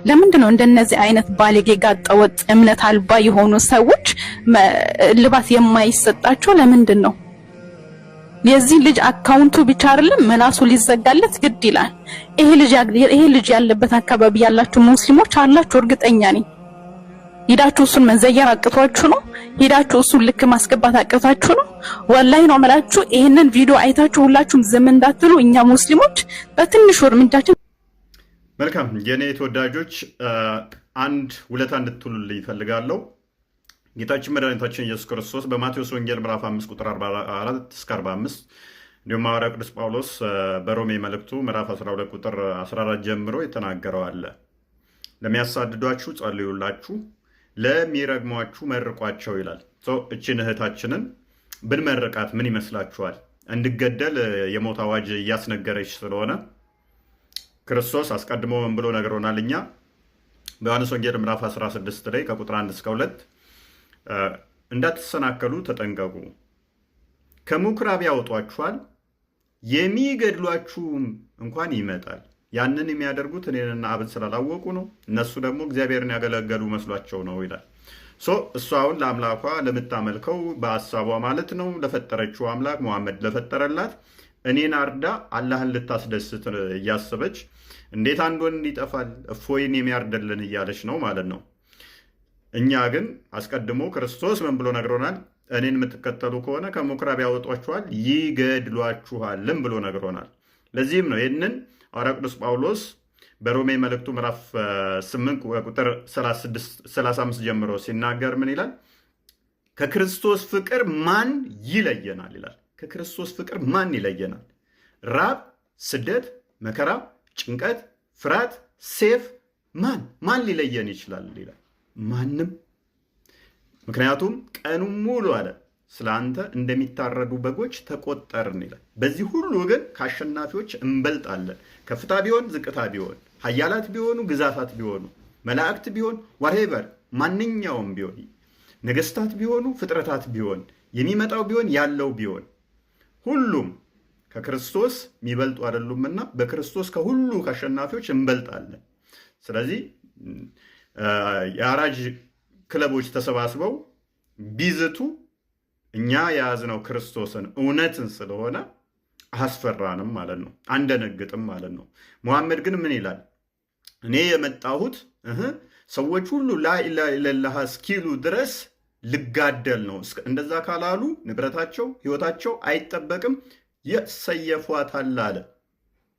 ለምንድነው እንደነዚህ አይነት ባለጌ ጋጠወጥ እምነት አልባ የሆኑ ሰዎች ልባት የማይሰጣቸው? ለምንድነው? የዚህ ልጅ አካውንቱ ብቻ አይደለም መላሱ ሊዘጋለት ግድ ይላል። ይሄ ልጅ ያለበት አካባቢ ያላችሁ ሙስሊሞች አላችሁ እርግጠኛ ነኝ። ሄዳችሁ እሱን መዘየር አቅቷችሁ ነው? ሄዳችሁ እሱን ልክ ማስገባት አቅቷችሁ ነው? ወላሂ ነው መላችሁ። ይሄንን ቪዲዮ አይታችሁ ሁላችሁም ዝም እንዳትሉ እኛ ሙስሊሞች በትንሹ እርምጃችን። መልካም የኔ ተወዳጆች አንድ ውለታ እንድትሉልኝ እፈልጋለሁ። ጌታችን መድኃኒታችን ኢየሱስ ክርስቶስ በማቴዎስ ወንጌል ምዕራፍ 5 ቁጥር 44 እስከ 45 እንዲሁም ሐዋርያው ቅዱስ ጳውሎስ በሮሜ መልእክቱ ምዕራፍ 12 ቁጥር 14 ጀምሮ የተናገረው አለ። ለሚያሳድዷችሁ ጸልዩላችሁ፣ ለሚረግሟችሁ መርቋቸው ይላል። እችን እህታችንን ብንመርቃት ምን ይመስላችኋል? እንድገደል የሞት አዋጅ እያስነገረች ስለሆነ ክርስቶስ አስቀድሞ ምን ብሎ ነግሮናል? እኛ በዮሐንስ ወንጌል ምዕራፍ 16 ላይ ከቁጥር 1 እስከ 2 እንዳትሰናከሉ ተጠንቀቁ፣ ከምኵራብ ያወጧችኋል፣ የሚገድሏችሁም እንኳን ይመጣል። ያንን የሚያደርጉት እኔንና አብን ስላላወቁ ነው፣ እነሱ ደግሞ እግዚአብሔርን ያገለገሉ መስሏቸው ነው ይላል። እሷ አሁን ለአምላኳ ለምታመልከው በሀሳቧ ማለት ነው ለፈጠረችው አምላክ ሙሐመድ ለፈጠረላት እኔን አርዳ አላህን ልታስደስት እያሰበች እንዴት አንድ ወንድ ይጠፋል እፎይን የሚያርደልን እያለች ነው ማለት ነው። እኛ ግን አስቀድሞ ክርስቶስ ምን ብሎ ነግሮናል? እኔን የምትከተሉ ከሆነ ከምኵራብ ያወጧችኋል ይገድሏችኋልም ብሎ ነግሮናል። ለዚህም ነው ይህንን ሐዋርያው ቅዱስ ጳውሎስ በሮሜ መልእክቱ ምዕራፍ 8 ቁጥር 35 ጀምሮ ሲናገር ምን ይላል? ከክርስቶስ ፍቅር ማን ይለየናል ይላል። ከክርስቶስ ፍቅር ማን ይለየናል? ራብ፣ ስደት፣ መከራ፣ ጭንቀት፣ ፍርሃት፣ ሴፍ ማን ሊለየን ይችላል ይላል። ማንም። ምክንያቱም ቀኑን ሙሉ አለ ስለ አንተ እንደሚታረዱ በጎች ተቆጠርን ይላል። በዚህ ሁሉ ግን ከአሸናፊዎች እንበልጣለን። ከፍታ ቢሆን ዝቅታ ቢሆን፣ ኃያላት ቢሆኑ ግዛታት ቢሆኑ፣ መላእክት ቢሆን ዋትኤቨር ማንኛውም ቢሆን፣ ነገስታት ቢሆኑ ፍጥረታት ቢሆን፣ የሚመጣው ቢሆን ያለው ቢሆን ሁሉም ከክርስቶስ የሚበልጡ አይደሉምና በክርስቶስ ከሁሉ ከአሸናፊዎች እንበልጣለን። ስለዚህ የአራጅ ክለቦች ተሰባስበው ቢዝቱ እኛ የያዝነው ክርስቶስን እውነትን ስለሆነ አስፈራንም ማለት ነው፣ አንደነግጥም ማለት ነው። ሙሐመድ ግን ምን ይላል? እኔ የመጣሁት ሰዎች ሁሉ ላኢላሃ ኢለላህ እስኪሉ ድረስ ልጋደል ነው። እንደዛ ካላሉ ንብረታቸው ህይወታቸው አይጠበቅም፣ የሰየፏታል አለ።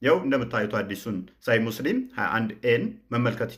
ያው እንደምታዩት አዲሱን ሳይ ሙስሊም 21 ኤን መመልከት